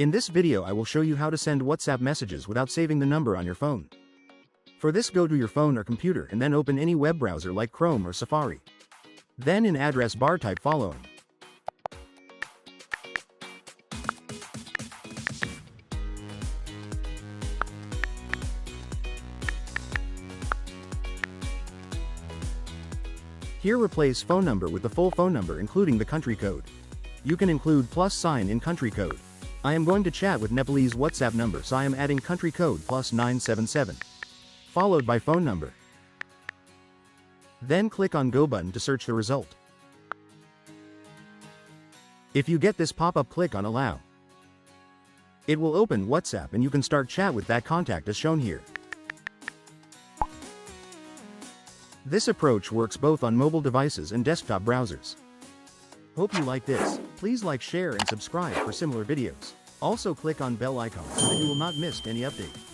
In this video I will show you how to send WhatsApp messages without saving the number on your phone. For this, go to your phone or computer and then open any web browser like Chrome or Safari. Then in address bar type following. Here replace phone number with the full phone number including the country code. You can include +sign in country code. I am going to chat with Nepalese WhatsApp number, so I am adding country code +977. Followed by phone number. Then click on Go button to search the result. If you get this pop-up, click on Allow. It will open WhatsApp and you can start chat with that contact as shown here. This approach works both on mobile devices and desktop browsers. Hope you like this. Please like, share and subscribe for similar videos. Also click on bell icon so that you will not miss any update.